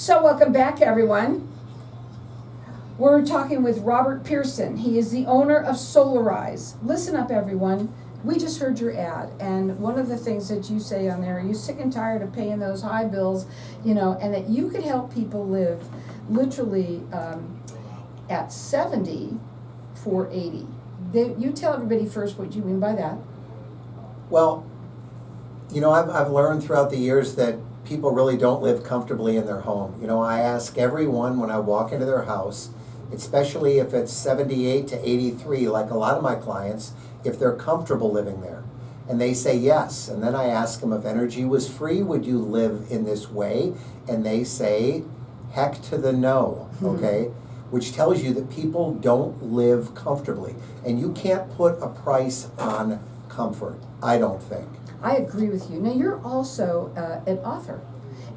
So welcome back, everyone. We're talking with Robert Pearson. He is the owner of Solarize. Listen up, everyone. We just heard your ad, and one of the things that you say on there, you're sick and tired of paying those high bills, and that you could help people live literally at 70 for 80. You tell everybody first what you mean by that. Well, I've learned throughout the years that people really don't live comfortably in their home. I ask everyone when I walk into their house, especially if it's 78 to 83, like a lot of my clients, if they're comfortable living there. And they say yes. And then I ask them, if energy was free, would you live in this way? And they say, heck to the no, okay? Which tells you that people don't live comfortably. And you can't put a price on comfort, I don't think. I agree with you. Now, you're also an author,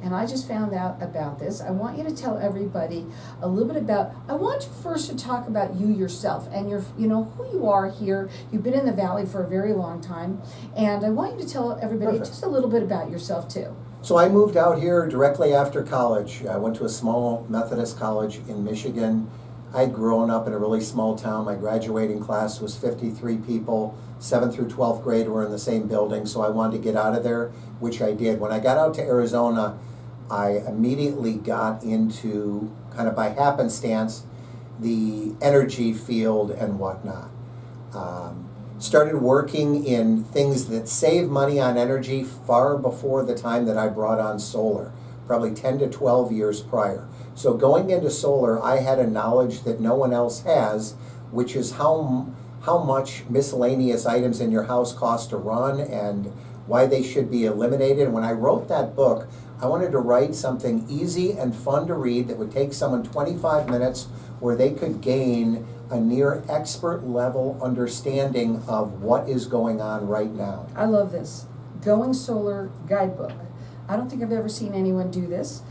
and I just found out about this. I want you to tell everybody a little bit about, I want you first to talk about you yourself and who you are here. You've been in the Valley for a very long time, and I want you to tell everybody just a little bit about yourself, too. So I moved out here directly after college. I went to a small Methodist college in Michigan. I'd grown up in a really small town. My graduating class was 53 people. 7th through 12th grade were in the same building, so I wanted to get out of there, which I did. When I got out to Arizona, I immediately got into, kind of by happenstance, the energy field and whatnot. Started working in things that save money on energy far before the time that I brought on solar, probably 10 to 12 years prior. So going into solar, I had a knowledge that no one else has, which is how much miscellaneous items in your house cost to run and why they should be eliminated. And when I wrote that book, I wanted to write something easy and fun to read that would take someone 25 minutes where they could gain a near expert level understanding of what is going on right now. I love this. Going Solar Guidebook. I don't think I've ever seen anyone do this.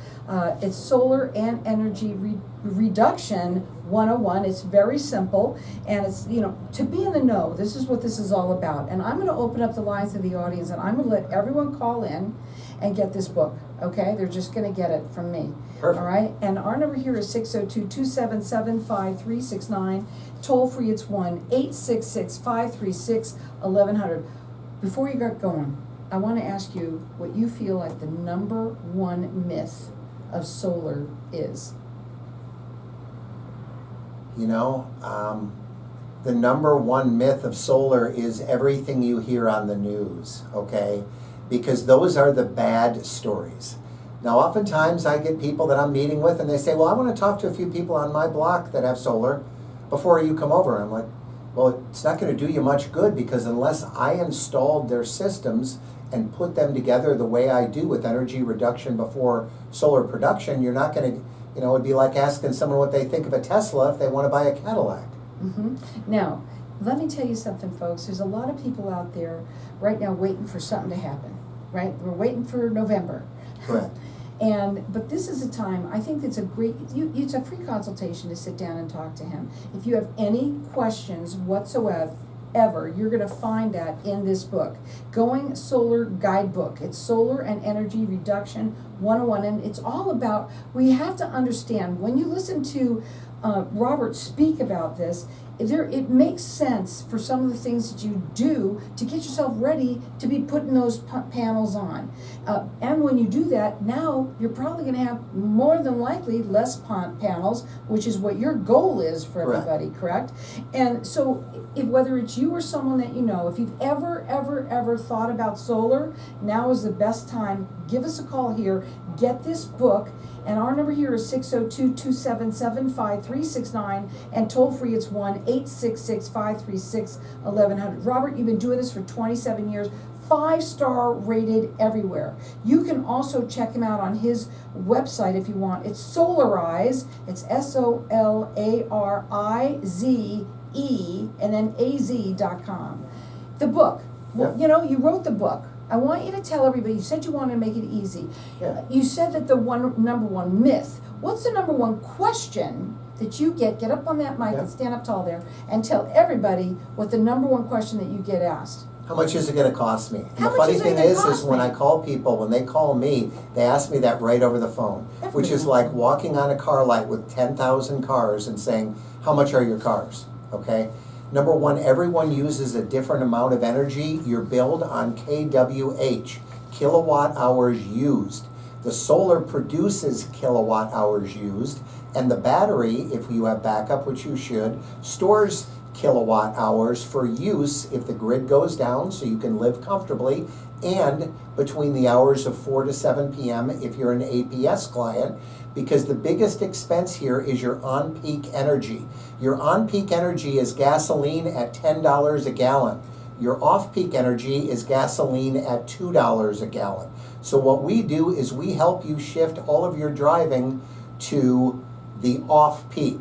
It's Solar and Energy Reduction 101. It's very simple, and it's, to be in the know. This is what this is all about. And I'm going to open up the lines to the audience, and I'm going to let everyone call in and get this book, okay? They're just going to get it from me. Perfect. All right? And our number here is 602-277-5369. Toll free, it's 1-866-536-1100. Before you get going, I want to ask you what you feel like the number one myth of solar is. The number one myth of solar is everything you hear on the news, okay? Because those are the bad stories. Now, oftentimes I get people that I'm meeting with and they say, well, I want to talk to a few people on my block that have solar before you come over. And I'm like, well, it's not going to do you much good, because unless I installed their systems and put them together the way I do with energy reduction before solar production, you're not going to, it'd be like asking someone what they think of a Tesla if they want to buy a Cadillac. Now, let me tell you something, folks. There's a lot of people out there right now waiting for something to happen, right? We're waiting for November. Correct. But this is a time, I think it's a great, it's a free consultation to sit down and talk to him. If you have any questions whatsoever, you're going to find that in this book, Going Solar Guidebook. It's Solar and Energy Reduction 101, and it's all about, we have to understand, when you listen to Robert speak about this, it makes sense for some of the things that you do to get yourself ready to be putting those panels on. And when you do that, now you're probably going to have more than likely less panels, which is what your goal is for everybody, correct? And so whether it's you or someone that you know, if you've ever thought about solar, now is the best time. Give us a call here, get this book, and our number here is 602-277-5369, and toll free it's 1-866-536-1100. Robert, you've been doing this for 27 years, 5-star rated everywhere. You can also check him out on his website if you want. It's Solarize, it's SOLARIZE, and then AZ.com. The book, you wrote the book. I want you to tell everybody, you said you wanted to make it easy. Yeah. You said that the number one myth, what's the number one question that you get up on that mic and stand up tall there and tell everybody what the number one question that you get asked. How much is it gonna cost me? And How the much funny is it thing gonna is cost when me? I call people, when they call me, they ask me that right over the phone, which is like walking on a car lot with 10,000 cars and saying, how much are your cars, okay? Number one, everyone uses a different amount of energy. You're billed on kWh, kilowatt hours used. The solar produces kilowatt hours used, and the battery, if you have backup, which you should, stores kilowatt hours for use if the grid goes down so you can live comfortably, and between the hours of 4 to 7 p.m. if you're an APS client, because the biggest expense here is your on-peak energy. Your on-peak energy is gasoline at $10 a gallon. Your off-peak energy is gasoline at $2 a gallon. So what we do is we help you shift all of your driving to the off-peak,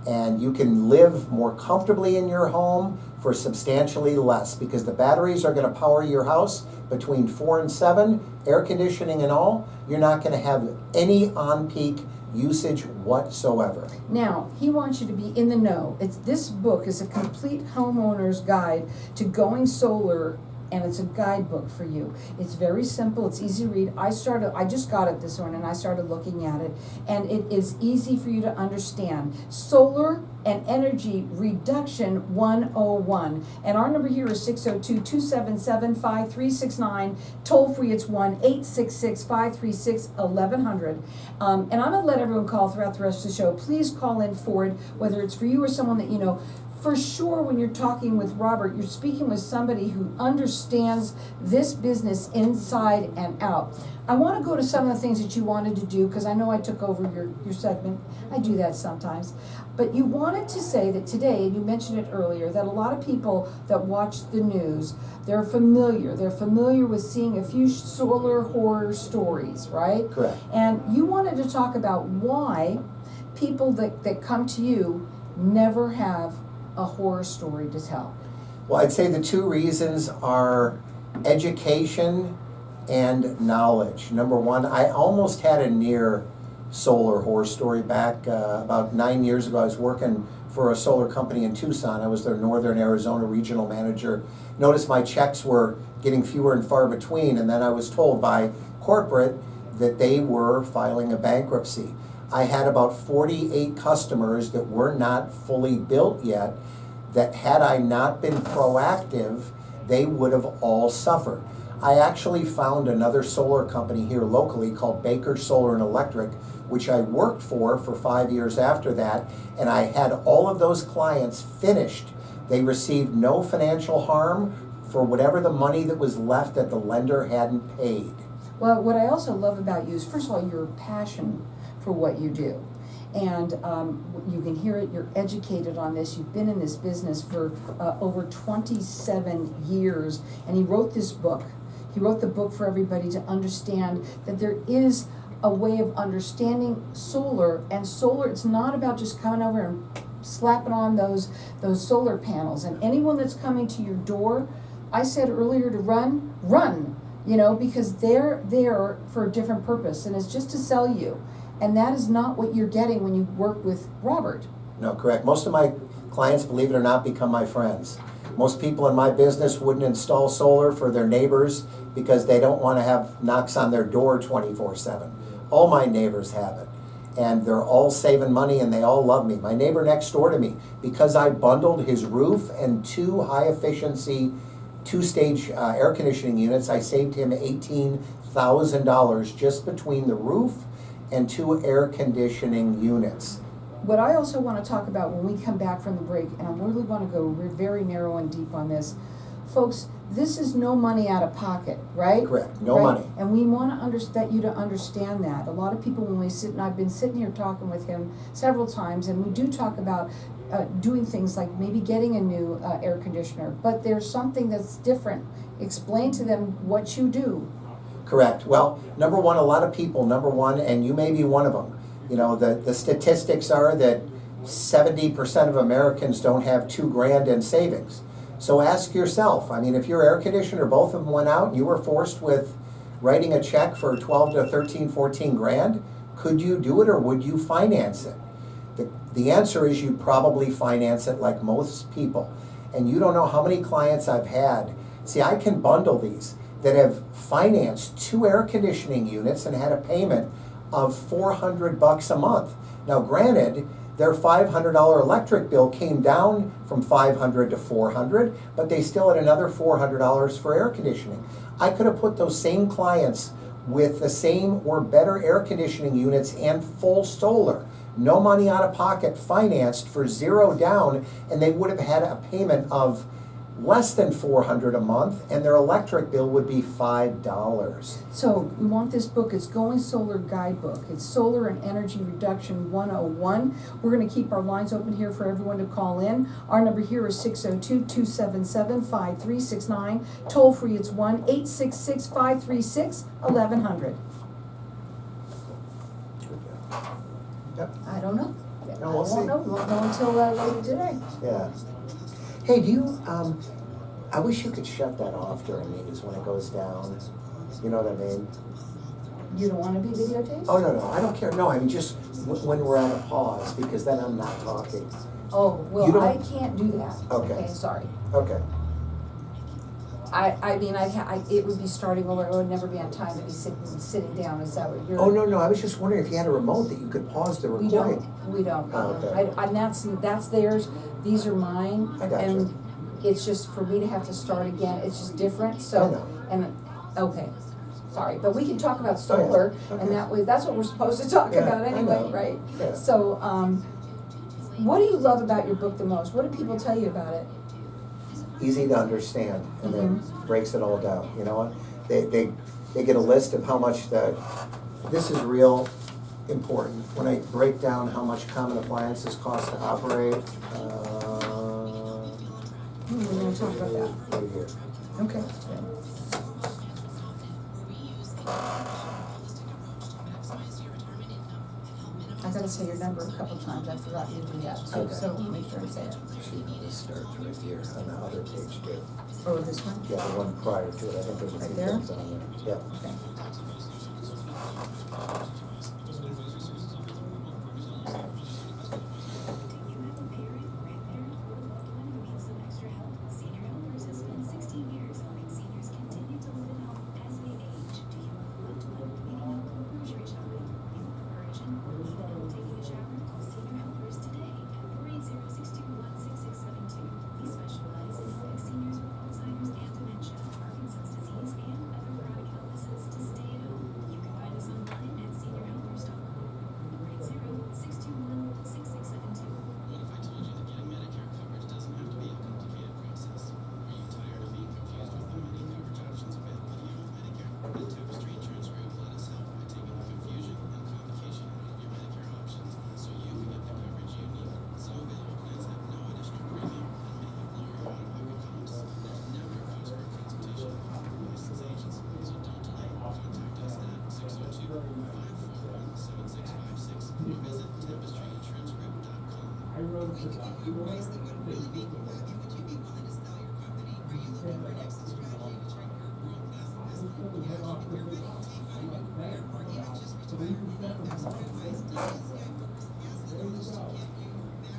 and you can live more comfortably in your home for substantially less, because the batteries are going to power your house between 4 and 7, air conditioning and all. You're not going to have any on-peak usage whatsoever. Now, he wants you to be in the know. This book is a complete homeowner's guide to going solar, and it's a guidebook for you. It's very simple, it's easy to read. I just got it this morning, and I started looking at it, and it is easy for you to understand. Solar and Energy Reduction 101. And our number here is 602-277-5369. Toll free, it's 1-866-536-1100. And I'm gonna let everyone call throughout the rest of the show. Please call in for it, whether it's for you or someone that you know. For sure, when you're talking with Robert, you're speaking with somebody who understands this business inside and out. I want to go to some of the things that you wanted to do, because I know I took over your segment. I do that sometimes. But you wanted to say that today, and you mentioned it earlier, that a lot of people that watch the news, they're familiar with seeing a few solar horror stories, right? Correct. And you wanted to talk about why people that come to you never have a horror story to tell. Well, I'd say the two reasons are education and knowledge. Number one, I almost had a near solar horror story back about 9 years ago. I was working for a solar company in Tucson. I was their Northern Arizona regional manager. Noticed my checks were getting fewer and far between, and then I was told by corporate that they were filing a bankruptcy. I had about 48 customers that were not fully built yet, that had I not been proactive, they would have all suffered. I actually found another solar company here locally called Baker Solar and Electric, which I worked for 5 years after that, and I had all of those clients finished. They received no financial harm for whatever the money that was left that the lender hadn't paid. Well, what I also love about you is, first of all, your passion for what you do. And you can hear it, you're educated on this, you've been in this business for over 27 years, and he wrote this book. He wrote the book for everybody to understand that there is a way of understanding solar, and solar, it's not about just coming over and slapping on those solar panels. And anyone that's coming to your door, I said earlier to run, because they're there for a different purpose, and it's just to sell you. And that is not what you're getting when you work with Robert. No, correct. Most of my clients, believe it or not, become my friends. Most people in my business wouldn't install solar for their neighbors because they don't want to have knocks on their door 24/7. All my neighbors have it, and they're all saving money, and they all love me. My neighbor next door to me, because I bundled his roof and 2 high-efficiency 2-stage air conditioning units, I saved him $18,000 just between the roof and 2 air conditioning units. What I also want to talk about when we come back from the break, and I really want to go very narrow and deep on this, folks, this is no money out of pocket, right? Correct, no money. And we want to you to understand that. A lot of people, when we sit, and I've been sitting here talking with him several times, and we do talk about doing things like maybe getting a new air conditioner, but there's something that's different. Explain to them what you do. Correct. Well, number one, a lot of people, and you may be one of them, the statistics are that 70% of Americans don't have $2,000 in savings. So ask yourself, if your air conditioner, both of them went out, and you were forced with writing a check for 12 to 13, 14 grand, could you do it, or would you finance it? The answer is you probably finance it, like most people. And you don't know how many clients I've had See, I can bundle these that have financed 2 air conditioning units and had a payment of $400 a month. Now granted, their $500 electric bill came down from $500 to $400, but they still had another $400 for air conditioning. I could have put those same clients with the same or better air conditioning units and full solar. No money out of pocket, financed for 0 down, and they would have had a payment of less than $400 a month, and their electric bill would be $5. So we want this book. It's Going Solar Guidebook. It's Solar and Energy Reduction 101. We're going to keep our lines open here for everyone to call in. Our number here is 602-277-5369. Toll free, it's 1-866-536-1100. Yep. I don't know. No, we'll see. Won't know until later today. Yeah. Hey, do you, I wish you could shut that off during meetings when it goes down. You know what I mean? You don't want to be videotaped? Oh, no, I don't care. No, I mean just when we're at a pause, because then I'm not talking. Oh, You well, don't- I can't do that. Okay. Sorry. Okay. I mean, it would be starting over. It would never be on time to be sitting down. Is that what you're? Oh, no, I was just wondering if you had a remote that you could pause the We recording. don't. We don't. Oh, okay. And that's theirs. These are mine. I gotcha. And it's just for me to have to start again. It's just different. So I know. and okay, sorry, but we can talk about Oh, yeah. solar, Okay. and that way that's what we're supposed to talk Yeah, about I anyway, know. right? Yeah. So, what do you love about your book the most? What do people tell you about it? Easy to understand, and then Mm-hmm. breaks it all down. You know what? They get a list of how much this is real important. When I break down how much common appliances cost to operate, We're going to talk about that. right here. Okay. I gotta say your number a couple times. I forgot you to do that. So, Okay. so make sure I say it. See, this starts right here on the other page too. Oh, this one? Yeah, the one prior to it. I think there's a Right few there? things on there. Yeah. Okay.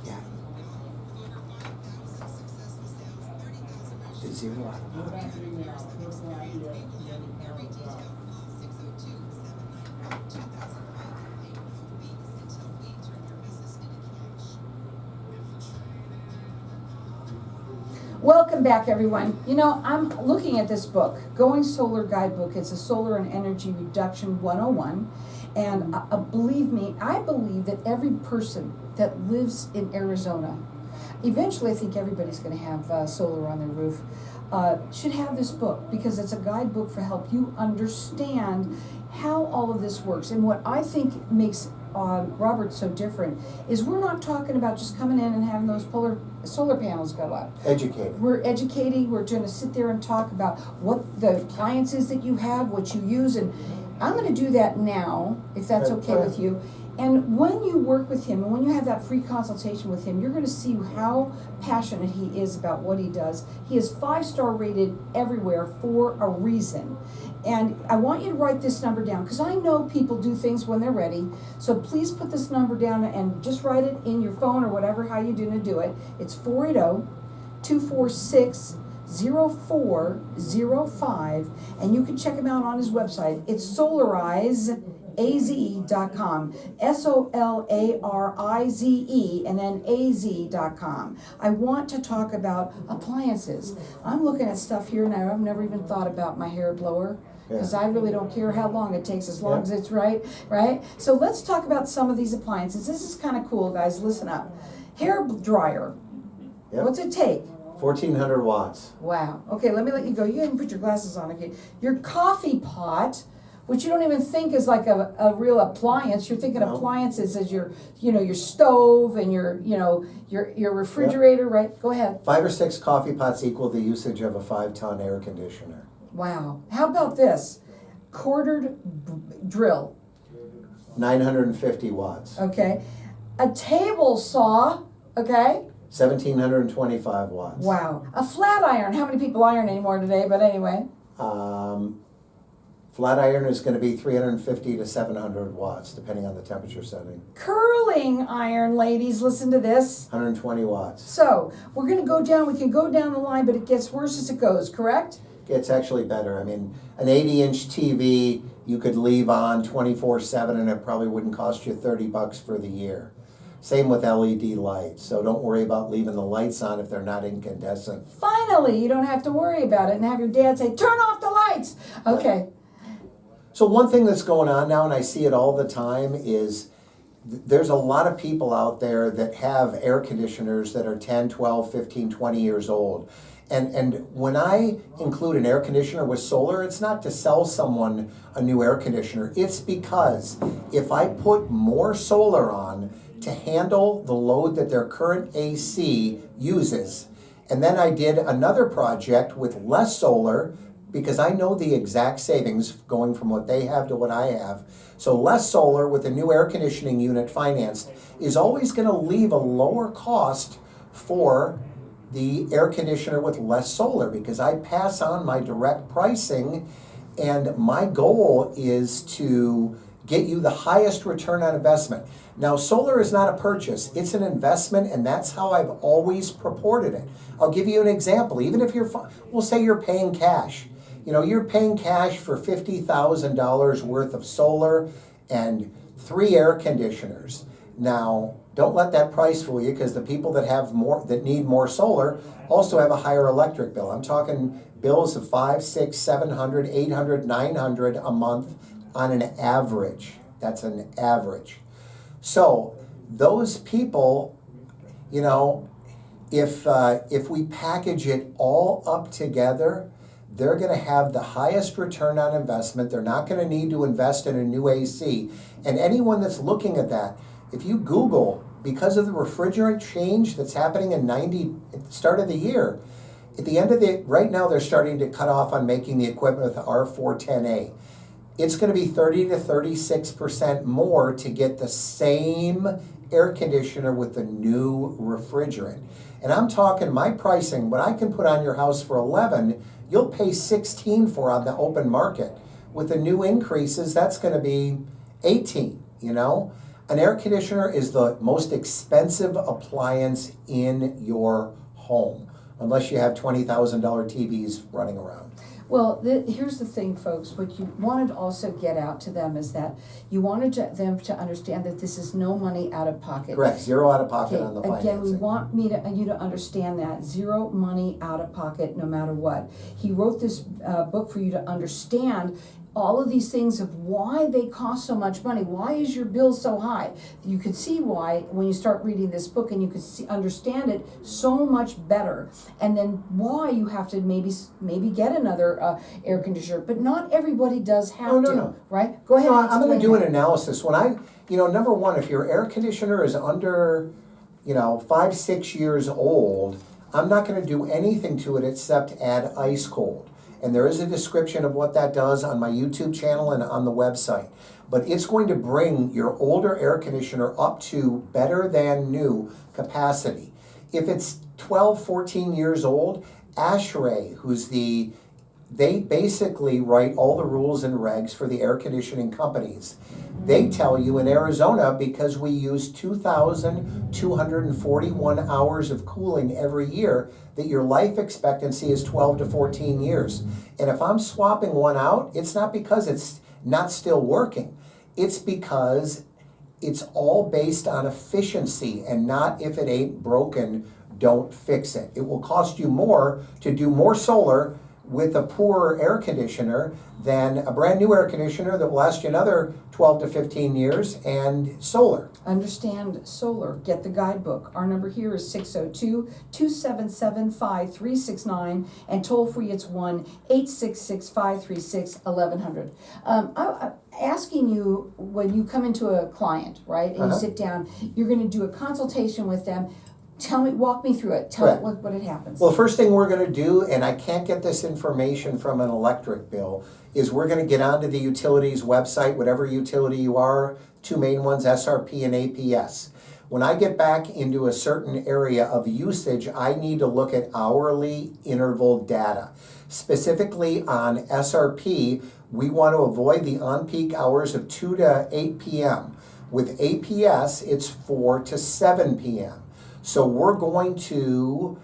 Yeah. Did zero out of pocket. Welcome back, everyone. You know, I'm looking at this book, Going Solar Guidebook. It's a Solar and Energy Reduction 101. And believe me, I believe that every person that lives in Arizona, eventually I think everybody's going to have solar on their roof, should have this book, because it's a guidebook for help you understand how all of this works. And what I think makes Robert so different is we're not talking about just coming in and having those solar panels go up. Educated. We're educating, we're going to sit there and talk about what the appliances that you have, what you use, and I'm going to do that now, if that's okay with you. And when you work with him, and when you have that free consultation with him, you're going to see how passionate he is about what he does. He is 5-star rated everywhere for a reason. And I want you to write this number down, because I know people do things when they're ready. So please put this number down and just write it in your phone or whatever, how you're going to do it. It's 480-246 0405, and you can check him out on his website. It's solarizeaz.com, SOLARIZE, and then AZ.com. I want to talk about appliances. I'm looking at stuff here now. I've never even thought about my hair blower, because I really don't care how long it takes, as long as it's right? So let's talk about some of these appliances. This is kind of cool, guys. Listen up. Hair dryer. What's it take? 1,400 watts. Wow. Okay, let me let you go. You can put your glasses on again. Your coffee pot, which you don't even think is like a real appliance. You're thinking appliances as your stove and your refrigerator, right? Go ahead. 5 or 6 coffee pots equal the usage of a 5-ton air conditioner. Wow. How about this? Quartered drill. 950 watts. Okay. A table saw, okay? 1,725 watts. Wow. A flat iron. How many people iron anymore today? But anyway. Flat iron is going to be 350 to 700 watts, depending on the temperature setting. Curling iron, ladies, listen to this. 120 watts. So, we're going to go down. We can go down the line, but it gets worse as it goes, correct? It's actually better. I mean, an 80-inch TV you could leave on 24/7, and it probably wouldn't cost you $30 for the year. Same with LED lights, so don't worry about leaving the lights on if they're not incandescent. Finally, you don't have to worry about it and have your dad say, turn off the lights. Okay. So one thing that's going on now, and I see it all the time, is there's a lot of people out there that have air conditioners that are 10, 12, 15, 20 years old. And when I include an air conditioner with solar, it's not to sell someone a new air conditioner. It's because if I put more solar on to handle the load that their current AC uses, and then I did another project with less solar, because I know the exact savings going from what they have to what I have. So less solar with a new air conditioning unit financed is always going to leave a lower cost for the air conditioner with less solar, because I pass on my direct pricing, and my goal is to get you the highest return on investment. Now, solar is not a purchase, it's an investment, and that's how I've always purported it. I'll give you an example. Even if we'll say you're paying cash. You're paying cash for $50,000 worth of solar and 3 air conditioners. Now, don't let that price fool you, because the people that need more solar also have a higher electric bill. I'm talking bills of $500, $600, $700, $800, $900 a month on an average. That's an average. So those people, if we package it all up together, they're going to have the highest return on investment. They're not going to need to invest in a new AC. And anyone that's looking at that, if you Google, because of the refrigerant change that's happening at the start of the year, at the end of right now they're starting to cut off on making the equipment with the R410A. It's going to be 30 to 36% more to get the same air conditioner with the new refrigerant. And I'm talking my pricing, what I can put on your house for 11, you'll pay 16 for on the open market. With the new increases, that's going to be 18, An air conditioner is the most expensive appliance in your home, unless you have $20,000 TVs running around. Well, here's the thing, folks. What you wanted to also get out to them is that you wanted them to understand that this is no money out of pocket. Correct. Zero out of pocket on the financing. Again, we want you to understand that. Zero money out of pocket no matter what. He wrote this book for you to understand all of these things of why they cost so much money. Why is your bill so high? You can see why when you start reading this book, and you can understand it so much better. And then why you have to maybe get another air conditioner. But not everybody does have to. No. Right? Go ahead. I'm going to do an analysis. When number one, if your air conditioner is under, 5-6 years old, I'm not going to do anything to it except add ice cold. And there is a description of what that does on my YouTube channel and on the website. But it's going to bring your older air conditioner up to better than new capacity. If it's 12, 14 years old, ASHRAE, who's the they basically write all the rules and regs for the air conditioning companies. They tell you in Arizona, because we use 2,241 hours of cooling every year, that your life expectancy is 12 to 14 years. And if I'm swapping one out, it's not because it's not still working. It's because it's all based on efficiency and not if it ain't broken, don't fix it. It will cost you more to do more solar with a poorer air conditioner than a brand new air conditioner that will last you another 12 to 15 years and solar. Understand solar. Get the guidebook. Our number here is 602-277-5369, and toll free it's 1-866-536-1100. I'm asking you, when you come into a client, right, and you sit down, you're going to do a consultation with them. Walk me through it. Tell me what it happens. Well, first thing we're going to do, and I can't get this information from an electric bill, is we're going to get onto the utilities website, whatever utility you are, two main ones, SRP and APS. When I get back into a certain area of usage, I need to look at hourly interval data. Specifically on SRP, we want to avoid the on-peak hours of 2 to 8 p.m. With APS, it's 4 to 7 p.m. So we're going to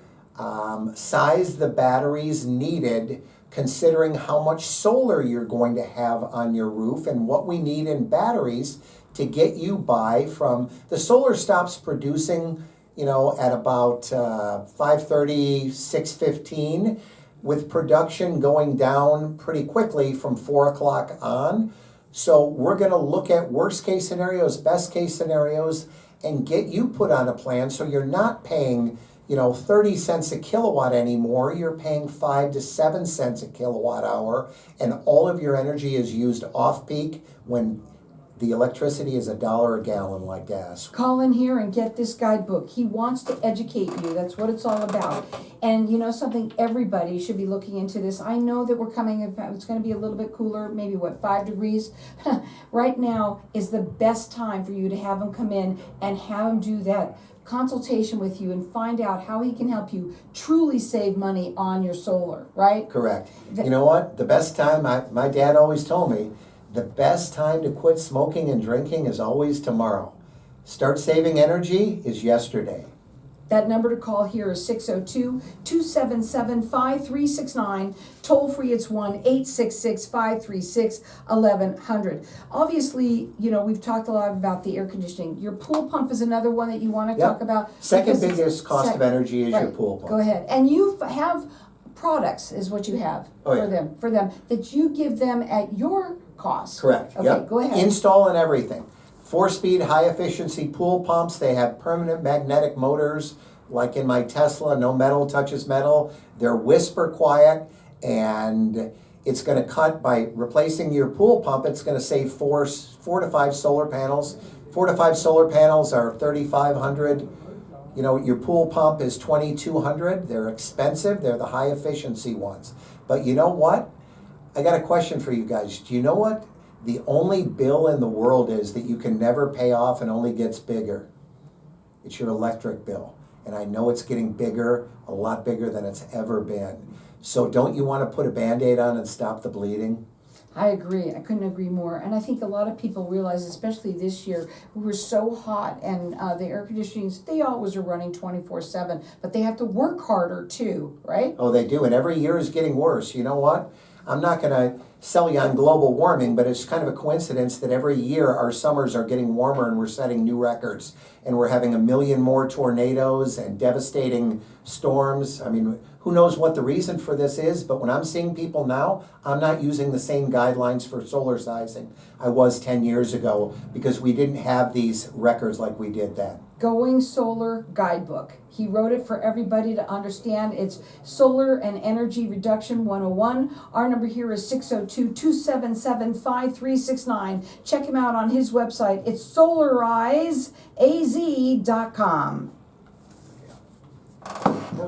size the batteries needed considering how much solar you're going to have on your roof and what we need in batteries to get you by from, the solar stops producing, at about 5:30, 6:15, with production going down pretty quickly from 4 o'clock on. So we're going to look at worst case scenarios, best case scenarios, and get you put on a plan so you're not paying, 30 cents a kilowatt anymore. You're paying 5 to 7 cents a kilowatt hour, and all of your energy is used off peak when the electricity is $1 a gallon like gas. Call in here and get this guidebook. He wants to educate you. That's what it's all about. And something, everybody should be looking into this. I know that we're coming, it's going to be a little bit cooler, maybe 5 degrees. Right now is the best time for you to have him come in and have him do that consultation with you and find out how he can help you truly save money on your solar, right? Correct. You know what? The best time, my dad always told me, the best time to quit smoking and drinking is always tomorrow. Start saving energy is yesterday. That number to call here is 602-277-5369. Toll free, it's 1-866-536-1100. Obviously, we've talked a lot about the air conditioning. Your pool pump is another one that you want to talk about. Second biggest cost of energy is your pool pump. Go ahead. And you have products, is what you have for them, that you give them at your cost. Correct. Okay, go ahead. Install and everything. 4-speed, high-efficiency pool pumps. They have permanent magnetic motors, like in my Tesla. No metal touches metal. They're whisper quiet, and it's going to cut by replacing your pool pump. It's going to save 4 to 5 solar panels. 4 to 5 solar panels are $3,500. Your pool pump is $2,200. They're expensive. They're the high-efficiency ones. But you know what? I got a question for you guys. Do you know what the only bill in the world is that you can never pay off and only gets bigger? It's your electric bill. And I know it's getting bigger, a lot bigger than it's ever been. So don't you want to put a Band-Aid on and stop the bleeding? I agree. I couldn't agree more. And I think a lot of people realize, especially this year, we were so hot, and the air conditionings, they always are running 24/7, but they have to work harder too, right? Oh, they do. And every year is getting worse. You know what? I'm not going to sell you on global warming, but it's kind of a coincidence that every year our summers are getting warmer and we're setting new records. And we're having 1 million more tornadoes and devastating storms. I mean, who knows what the reason for this is, but when I'm seeing people now, I'm not using the same guidelines for solar sizing I was 10 years ago because we didn't have these records like we did then. Going Solar Guidebook. He wrote it for everybody to understand. It's Solar and Energy Reduction 101. Our number here is 602-277-5369. Check him out on his website. It's solarizeaz.com.